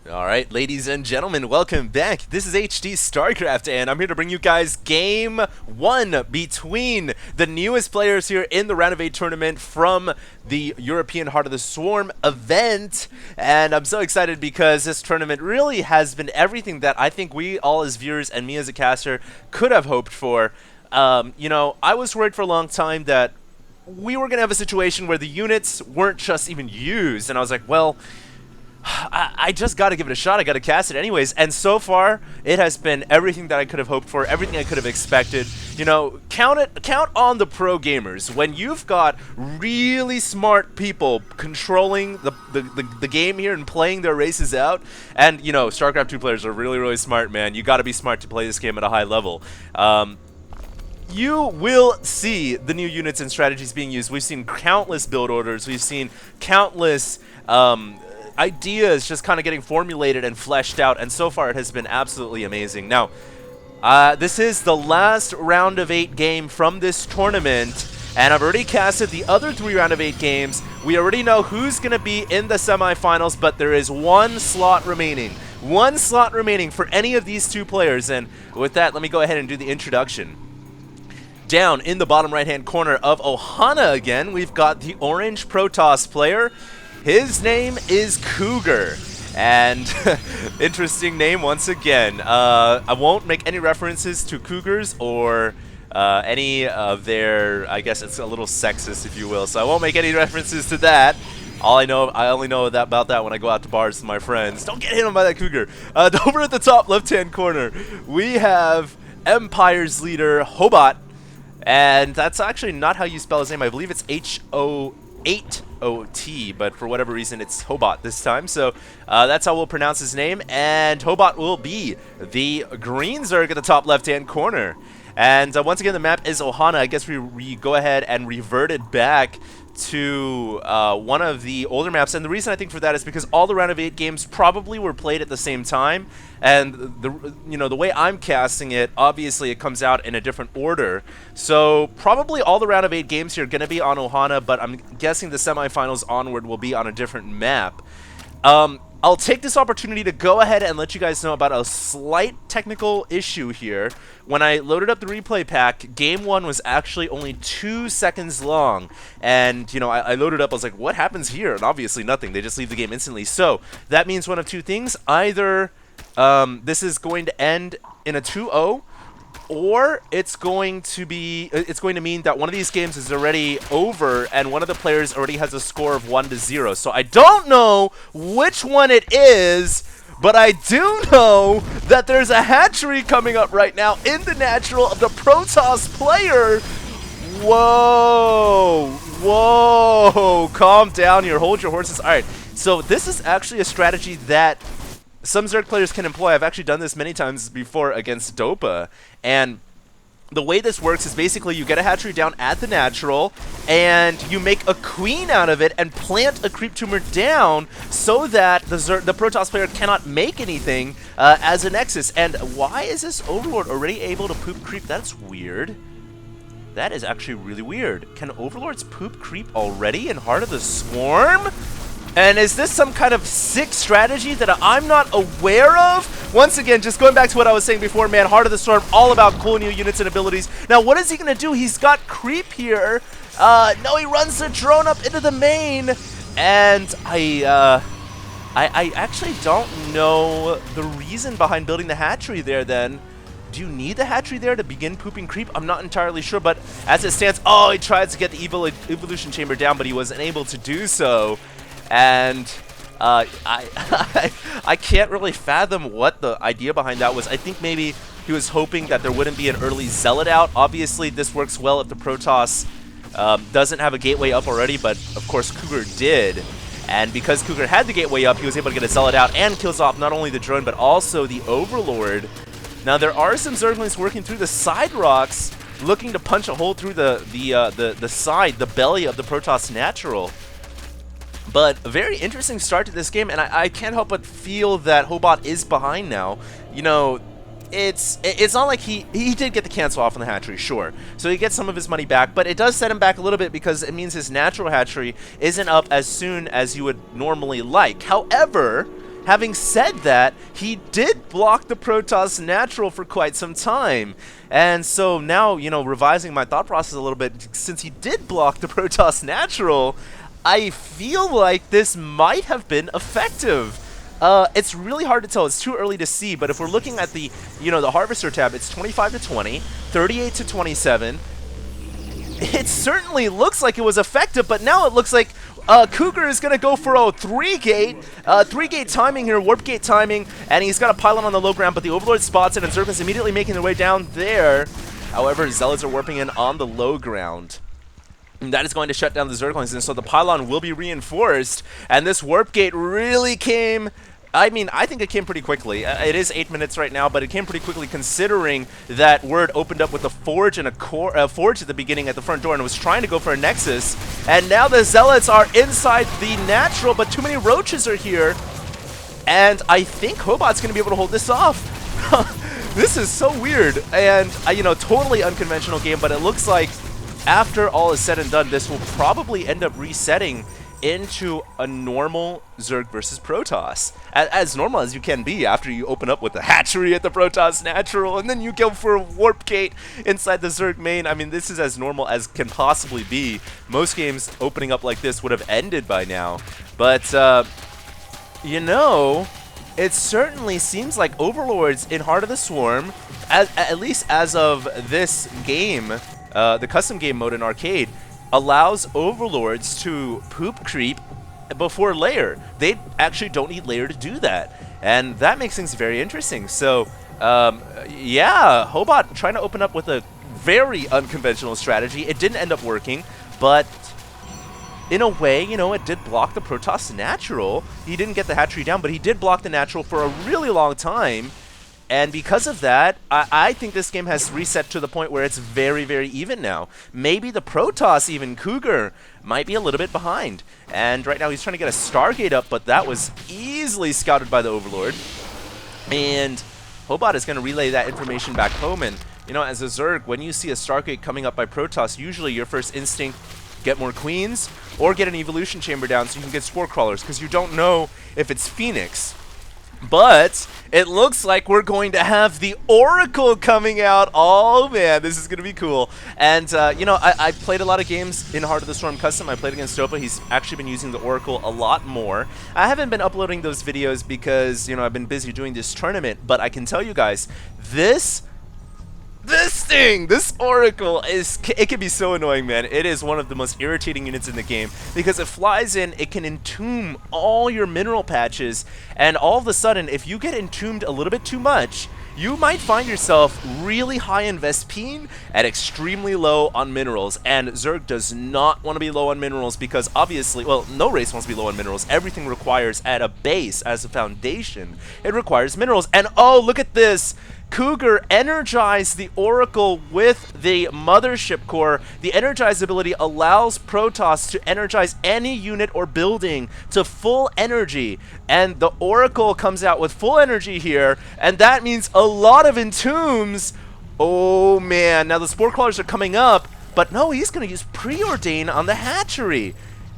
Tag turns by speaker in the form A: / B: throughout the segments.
A: Alright, ladies and gentlemen, welcome back. This is HD StarCraft, and I'm here to bring you guys Game 1 between the newest players here in the Round of 8 tournament from the European Heart of the Swarm event. And I'm so excited because this tournament really has been everything that I think we all as viewers and me as a caster could have hoped for. I was worried for a long time that we were going to have a situation where the units weren't just even used, and I was like, well, I just got to give it a shot. I got to cast it anyways. And so far, it has been everything that I could have hoped for, everything I could have expected. You know, count on the pro gamers. When you've got really smart people controlling the game here and playing their races out, and, you know, StarCraft 2 players are really, really smart, man. You got to be smart to play this game at a high level. You will see the new units and strategies being used. We've seen countless build orders. We've seen countless ideas just kind of getting formulated and fleshed out, and so far it has been absolutely amazing. Now, this is the last round of 8 game from this tournament, and I've already casted the other 3 round of 8 games. We already know who's going to be in the semifinals, but there is one slot remaining. One slot remaining for any of these 2 players, and with that, let me go ahead and do the introduction. Down in the bottom right-hand corner of Ohana again, we've got the orange Protoss player. His name is Cougar, and interesting name once again. I won't make any references to Cougars or any of their, I guess it's a little sexist, if you will, so I won't make any references to that. I only know about that when I go out to bars with my friends. Don't get hit on by that Cougar. Over at the top left-hand corner, we have Empire's leader, Ho8ot, and that's actually not how you spell his name. I believe it's Ho8ot, but for whatever reason it's Ho8ot this time, so that's how we'll pronounce his name. And Ho8ot will be the green Zerg at the top left-hand corner. And once again, the map is Ohana. I guess we go ahead and revert it back to one of the older maps, and the reason I think for that is because all the round of 8 games probably were played at the same time, and the way I'm casting it, obviously it comes out in a different order, so probably all the round of 8 games here are going to be on Ohana, but I'm guessing the semifinals onward will be on a different map. I'll take this opportunity to go ahead and let you guys know about a slight technical issue here. When I loaded up the replay pack, Game 1 was actually only 2 seconds long. And, I loaded up, I was like, what happens here? And obviously nothing. They just leave the game instantly. So, that means one of 2 things. Either this is going to end in a 2-0, or it's going to mean that one of these games is already over and one of the players already has a score of 1-0. So I don't know which one it is, but I do know that there's a hatchery coming up right now in the natural of the Protoss player. Whoa, calm down here, hold your horses. All right, so this is actually a strategy that some Zerg players can employ. I've actually done this many times before against Dopa, and the way this works is basically you get a hatchery down at the natural, and you make a queen out of it and plant a creep tumor down so that the Protoss player cannot make anything as a nexus. And why is this Overlord already able to poop creep? That's weird. That is actually really weird. Can Overlords poop creep already in Heart of the Swarm? And is this some kind of sick strategy that I'm not aware of? Once again, just going back to what I was saying before, man, Heart of the Storm, all about cool new units and abilities. Now, what is he going to do? He's got creep here. No, he runs the drone up into the main. And I actually don't know the reason behind building the hatchery there then. Do you need the hatchery there to begin pooping creep? I'm not entirely sure, but as it stands, he tried to get the evolution chamber down, but he wasn't able to do so. And I can't really fathom what the idea behind that was. I think maybe he was hoping that there wouldn't be an early Zealot out. Obviously, this works well if the Protoss doesn't have a gateway up already, but of course Cougar did. And because Cougar had the gateway up, he was able to get a Zealot out and kills off not only the drone, but also the Overlord. Now, there are some Zerglings working through the side rocks, looking to punch a hole through the side, the belly of the Protoss natural. But a very interesting start to this game, and I can't help but feel that Ho8ot is behind now. It's not like he did get the cancel off on the hatchery, sure. So he gets some of his money back, but it does set him back a little bit because it means his natural hatchery isn't up as soon as you would normally like. However, having said that, he did block the Protoss natural for quite some time. And so now, you know, revising my thought process a little bit, since he did block the Protoss natural, I feel like this might have been effective. It's really hard to tell. It's too early to see, but if we're looking at the, you know, the Harvester tab, it's 25 to 20, 38 to 27. It certainly looks like it was effective, but now it looks like Cougar is going to go for a 3-gate timing here, warp gate timing, and he's got a pylon on the low ground, but the Overlord spots it, and Zerg is immediately making their way down there. However, Zealots are warping in on the low ground. And that is going to shut down the Zerglings, and so the pylon will be reinforced, and this warp gate really came... I mean, I think it came pretty quickly. It is 8 minutes right now, but it came pretty quickly considering that Word opened up with a Forge and a Forge at the beginning at the front door and was trying to go for a Nexus. And now the Zealots are inside the natural, but too many roaches are here. And I think Ho8ot's going to be able to hold this off. This is so weird and, you know, totally unconventional game, but it looks like after all is said and done, this will probably end up resetting into a normal Zerg versus Protoss. As normal as you can be after you open up with the hatchery at the Protoss natural and then you go for a warp gate inside the Zerg main. I mean, this is as normal as can possibly be. Most games opening up like this would have ended by now. But, you know, it certainly seems like Overlords in Heart of the Swarm, at least as of this game, the custom game mode in Arcade, allows Overlords to poop creep before layer. They actually don't need layer to do that. And that makes things very interesting. So, yeah, Ho8ot trying to open up with a very unconventional strategy. It didn't end up working, but in a way, you know, it did block the Protoss natural. He didn't get the hatchery down, but he did block the natural for a really long time. And because of that, I think this game has reset to the point where it's very, very even now. Maybe the Protoss, even Cougar, might be a little bit behind. And right now he's trying to get a Stargate up, but that was easily scouted by the Overlord. And Ho8ot is going to relay that information back home. And, you know, as a Zerg, when you see a Stargate coming up by Protoss, usually your first instinct, get more Queens, or get an Evolution Chamber down so you can get Spore Crawlers, because you don't know if it's Phoenix. But it looks like we're going to have the Oracle coming out. Oh man, this is going to be cool. And, you know, I played a lot of games in Heart of the Storm Custom. I played against HOTS. He's actually been using the Oracle a lot more. I haven't been uploading those videos because, you know, I've been busy doing this tournament. But I can tell you guys, this Oracle, it can be so annoying, man. It is one of the most irritating units in the game because it flies in, it can entomb all your mineral patches, and all of a sudden, if you get entombed a little bit too much, you might find yourself really high in Vespene and extremely low on minerals. And Zerg does not want to be low on minerals because obviously, well, no race wants to be low on minerals. Everything requires at a base, as a foundation, it requires minerals. And oh, look at this! Cougar energized the Oracle with the Mothership Core. The Energize ability allows Protoss to energize any unit or building to full energy. And the Oracle comes out with full energy here, and that means a lot of entombs. Oh man, now the Spore Crawlers are coming up, but no, he's going to use Preordain on the hatchery.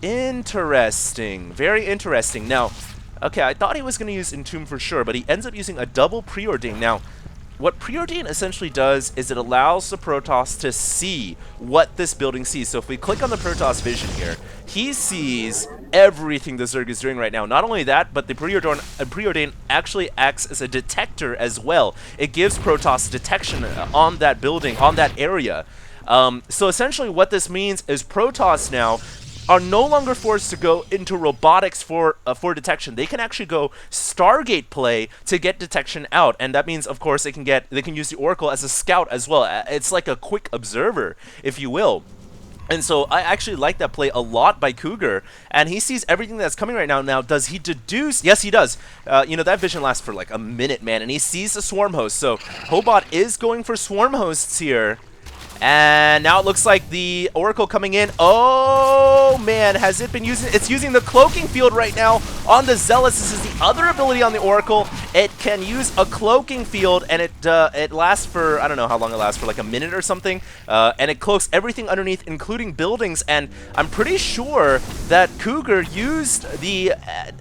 A: Interesting, very interesting. Now, okay, I thought he was going to use Entomb for sure, but he ends up using a double Preordain. Now, what Preordain essentially does is it allows the Protoss to see what this building sees. So if we click on the Protoss vision here, he sees everything the Zerg is doing right now. Not only that, but the Preordain actually acts as a detector as well. It gives Protoss detection on that building, on that area. So essentially what this means is Protoss now are no longer forced to go into robotics for detection. They can actually go Stargate play to get detection out, and that means, of course, they can use the Oracle as a scout as well. It's like a quick observer, if you will. And so I actually like that play a lot by Cougar, and he sees everything that's coming right now. Now, does he deduce? Yes, he does. You know, that vision lasts for like a minute, man, and he sees the Swarm Host. So Ho8ot is going for Swarm Hosts here. And now it looks like the Oracle coming in. Oh man, has it been using? It's using the Cloaking Field right now on the Zealots. This is the other ability on the Oracle. it can use a cloaking field, and it lasts for, I don't know how long it lasts, for like a minute or something, and it cloaks everything underneath, including buildings. And I'm pretty sure that Cougar used the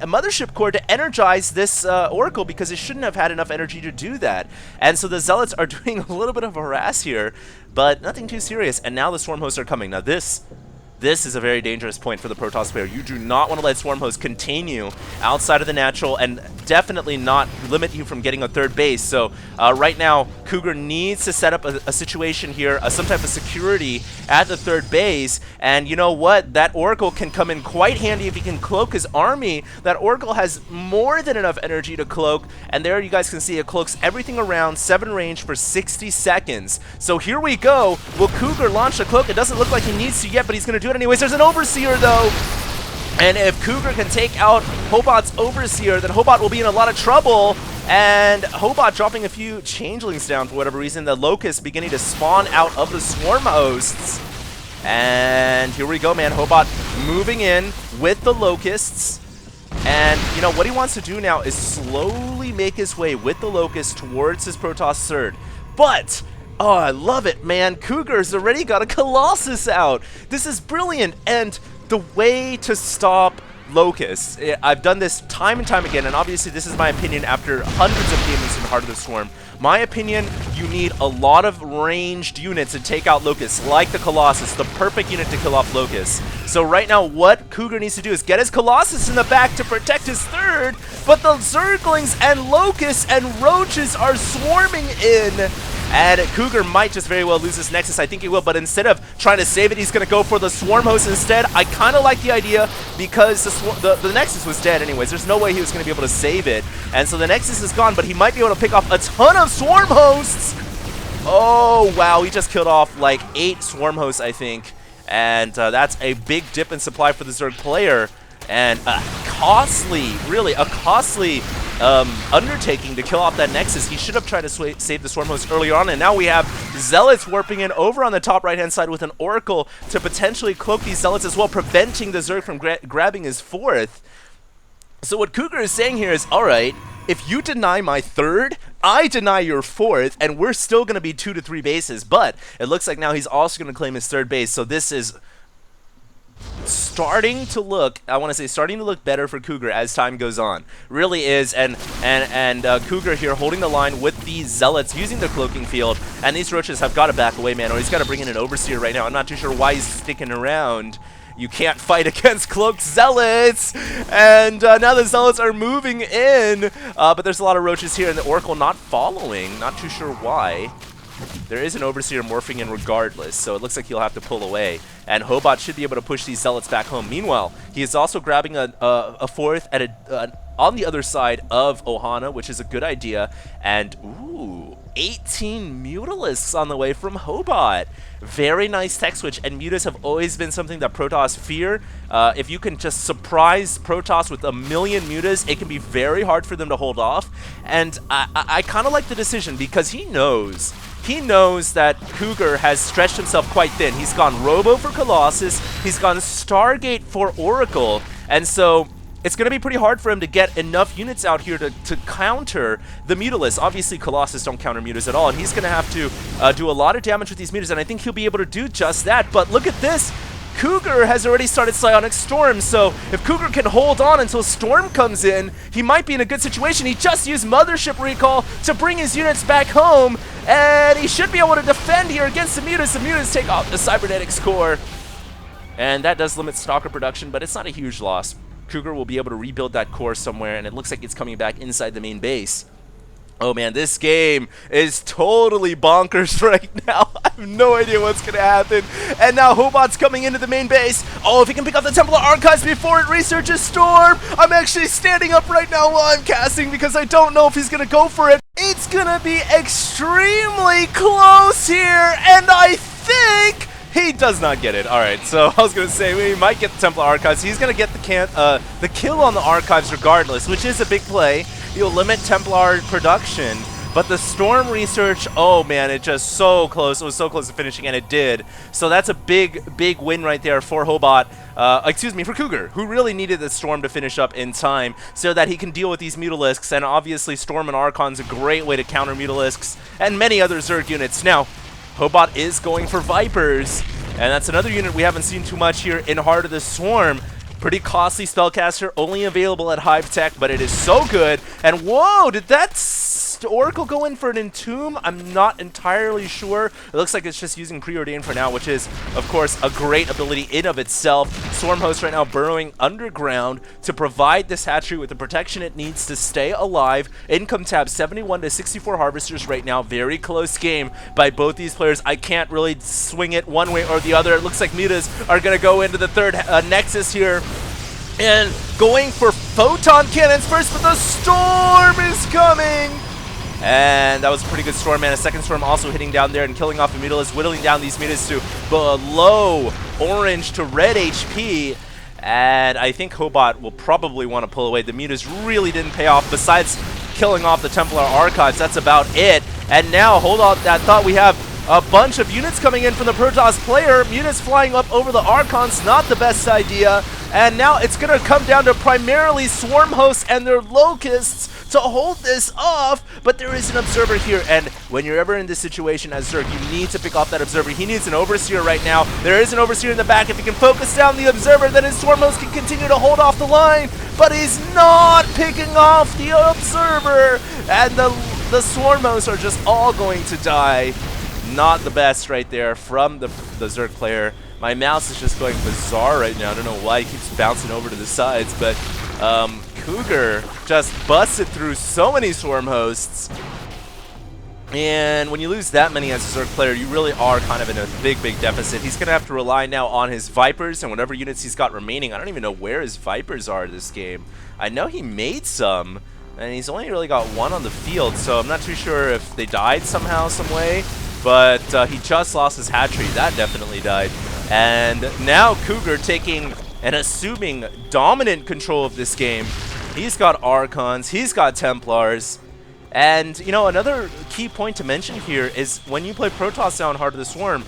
A: mothership core to energize this Oracle, because it shouldn't have had enough energy to do that. And so the Zealots are doing a little bit of a harass here, but nothing too serious. And now the Swarm Hosts are coming. Now this is a very dangerous point for the Protoss player. You do not want to let Swarm Hosts contain you outside of the natural, and definitely not limit you from getting a third base. So right now, Cougar needs to set up a situation here, some type of security at the third base. And you know what? That Oracle can come in quite handy if he can cloak his army. That Oracle has more than enough energy to cloak, and there you guys can see it cloaks everything around 7 range for 60 seconds. So here we go. Will Cougar launch a cloak? It doesn't look like he needs to yet, but he's going to do it anyways. There's an Overseer though, and if Cougar can take out Ho8ot's Overseer, then Ho8ot will be in a lot of trouble. And Ho8ot dropping a few changelings down for whatever reason. The Locusts beginning to spawn out of the Swarm Hosts. And here we go, man. Ho8ot moving in with the Locusts. And, you know, what he wants to do now is slowly make his way with the Locusts towards his Protoss third. But oh, I love it, man. Cougar's already got a Colossus out. This is brilliant. And the way to stop Locusts, I've done this time and time again, and obviously this is my opinion after hundreds of games in Heart of the Swarm. My opinion, you need a lot of ranged units to take out Locusts, like the Colossus, the perfect unit to kill off Locusts. So right now, what Cougar needs to do is get his Colossus in the back to protect his third, but the Zerglings and Locusts and Roaches are swarming in. And Cougar might just very well lose this Nexus. I think he will, but instead of trying to save it, he's going to go for the Swarm Host instead. I kind of like the idea because the Nexus was dead anyways. There's no way he was going to be able to save it. And so the Nexus is gone, but he might be able to pick off a ton of Swarm Hosts. Oh, wow. He just killed off like 8 Swarm Hosts, I think. And that's a big dip in supply for the Zerg player. And really a costly undertaking to kill off that Nexus. He should have tried to save the Swarm Host earlier on, and now we have Zealots warping in over on the top right-hand side with an Oracle to potentially cloak these Zealots as well, preventing the Zerg from grabbing his fourth. So what Cougar is saying here is, alright, if you deny my third, I deny your fourth, and we're still going to be 2 to 3 bases, but it looks like now he's also going to claim his third base, so this is starting to look, I want to say starting to look better for Cougar as time goes on. Really is, and Cougar here holding the line with these Zealots using the cloaking field, and these Roaches have got to back away, man, or he's got to bring in an Overseer right now. I'm not too sure why he's sticking around. You can't fight against cloaked Zealots, and now the Zealots are moving in, but there's a lot of Roaches here, and the Oracle not following, not too sure why. There is an Overseer morphing in regardless, so it looks like he'll have to pull away. And Ho8ot should be able to push these Zealots back home. Meanwhile, he is also grabbing a fourth at on the other side of Ohana, which is a good idea. And, ooh, 18 Mutalisks on the way from Ho8ot. Very nice tech switch, and Mutas have always been something that Protoss fear. If you can just surprise Protoss with 1 million Mutas, it can be very hard for them to hold off. And I kind of like the decision because he knows that Cougar has stretched himself quite thin. He's gone Robo for Colossus, he's gone Stargate for Oracle, and so it's going to be pretty hard for him to get enough units out here to counter the Mutalisks. Obviously, Colossus don't counter Mutas at all, and he's going to have to do a lot of damage with these Mutas, and I think he'll be able to do just that. But look at this! Cougar has already started Psionic Storm, so if Cougar can hold on until Storm comes in, he might be in a good situation. He just used Mothership Recall to bring his units back home, and he should be able to defend here against the Mutas. The Mutas take off the Cybernetics core, and that does limit Stalker production, but it's not a huge loss. Cougar will be able to rebuild that core somewhere, and it looks like it's coming back inside the main base. Oh man, this game is totally bonkers right now. I have no idea what's going to happen. And now Ho8ot's coming into the main base. Oh, if he can pick up the Templar Archives before it researches Storm. I'm actually standing up right now while I'm casting because I don't know if he's going to go for it. It's going to be extremely close here, and I think he does not get it. Alright, so I was going to say we might get the Templar Archives. He's going to get the kill on the Archives regardless, which is a big play. He'll limit Templar production, But the Storm research, oh man, it just so close. It was so close to finishing, and it did. So that's a big, big win right there for Ho8ot. Excuse me, for Cougar, who really needed the Storm to finish up in time so that he can deal with these Mutalisks. And obviously, Storm and Archon's a great way to counter Mutalisks and many other Zerg units. Now, Ho8ot is going for Vipers, and that's another unit we haven't seen too much here in Heart of the Swarm. Pretty costly spellcaster, only available at Hive Tech, but it is so good. And whoa, did that Oracle go in for an Entomb? I'm not entirely sure. It looks like it's just using Preordain for now, which is, of course, a great ability in of itself. Swarmhost right now burrowing underground to provide this hatchery with the protection it needs to stay alive. Income tab 71 to 64 Harvesters right now. Very close game by both these players. I can't really swing it one way or the other. It looks like Mutas are going to go into the third Nexus here. And going for Photon Cannons first, but the Storm is coming! And that was a pretty good Storm, man. A second Storm also hitting down there and killing off the Mutalisks, whittling down these Mutas to below orange to red HP. And I think Ho8ot will probably want to pull away. The Mutas really didn't pay off. Besides killing off the Templar Archives, that's about it. And now, hold on, that thought we have a bunch of units coming in from the Protoss player. Mutas flying up over the Archons, not the best idea. And now it's going to come down to primarily Swarm Hosts and their Locusts to hold this off, but there is an Observer here, and when you're ever in this situation as Zerg, you need to pick off that Observer. He needs an Overseer right now. There is an Overseer in the back. If he can focus down the Observer, then his Swarm Host can continue to hold off the line, but he's not picking off the Observer, and the Swarm Hosts are just all going to die. Not the best right there from the Zerg player. My mouse is just going bizarre right now. I don't know why it keeps bouncing over to the sides, but Cougar just busted through so many Swarm Hosts. And when you lose that many as a Zerg player, you really are kind of in a big, big deficit. He's going to have to rely now on his Vipers and whatever units he's got remaining. I don't even know where his Vipers are this game. I know he made some, and he's only really got one on the field, so I'm not too sure if they died somehow, some way. But he just lost his hatchery. That definitely died. And now Cougar taking and assuming dominant control of this game. He's got Archons, he's got Templars. And, you know, another key point to mention here is when you play Protoss now in Heart of the Swarm,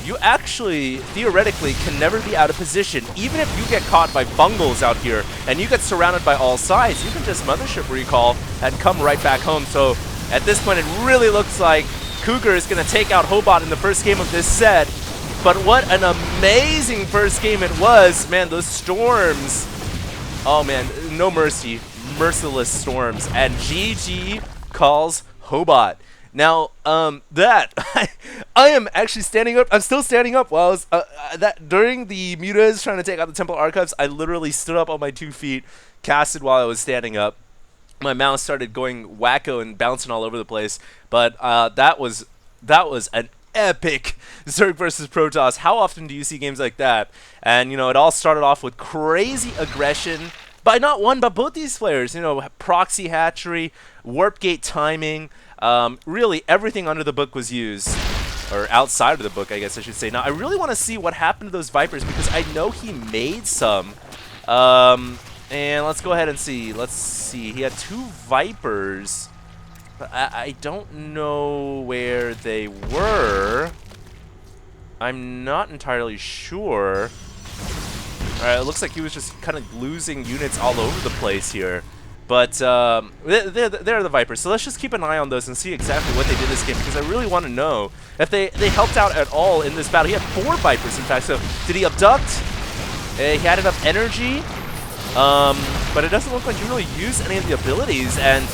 A: you actually, theoretically, can never be out of position. Even if you get caught by Bungles out here and you get surrounded by all sides, you can just Mothership Recall and come right back home. So at this point, it really looks like Cougar is going to take out Ho8ot in the first game of this set. But what an amazing first game it was. Man, those Storms. Oh, man, no mercy. Merciless Storms. And GG calls Ho8ot. Now, I am actually standing up. I'm still standing up while I was, during the Mutas trying to take out the Temple Archives, I literally stood up on my 2 feet, casted while I was standing up. My mouse started going wacko and bouncing all over the place. But that was an epic Zerg versus Protoss. How often do you see games like that? And, you know, it all started off with crazy aggression by not one, but both these players. You know, proxy hatchery, warp gate timing, really everything under the book was used. Or outside of the book, I guess I should say. Now, I really want to see what happened to those Vipers because I know he made some. And let's go ahead and see. Let's see. He had 2 Vipers. I don't know where they were. I'm not entirely sure. Alright, it looks like he was just kind of losing units all over the place here. But they're the Vipers, so let's just keep an eye on those and see exactly what they did this game, because I really want to know if they helped out at all in this battle. He had 4 Vipers, in fact, so did he abduct? He had enough energy, but it doesn't look like he really used any of the abilities, and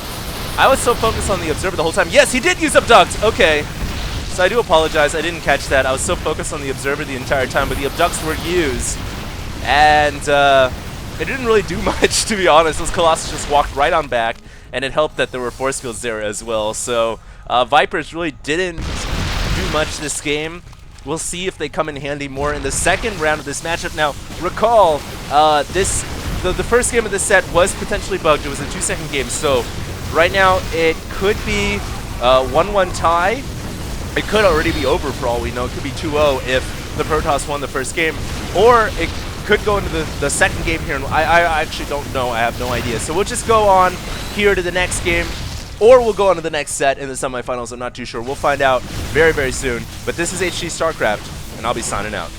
A: I was so focused on the Observer the whole time. Yes, he did use Abduct! Okay. So I do apologize, I didn't catch that. I was so focused on the Observer the entire time, but the Abducts were used. And it didn't really do much, to be honest. Those Colossus just walked right on back, and it helped that there were force fields there as well. So Vipers really didn't do much this game. We'll see if they come in handy more in the second round of this matchup. Now, recall, the first game of this set was potentially bugged. It was a 2-second game, so right now, it could be 1-1 tie. It could already be over for all we know. It could be 2-0 if the Protoss won the first game. Or it could go into the second game here. I actually don't know. I have no idea. So we'll just go on here to the next game. or we'll go on to the next set in the semifinals. I'm not too sure. We'll find out very, very soon. But this is HT StarCraft, and I'll be signing out.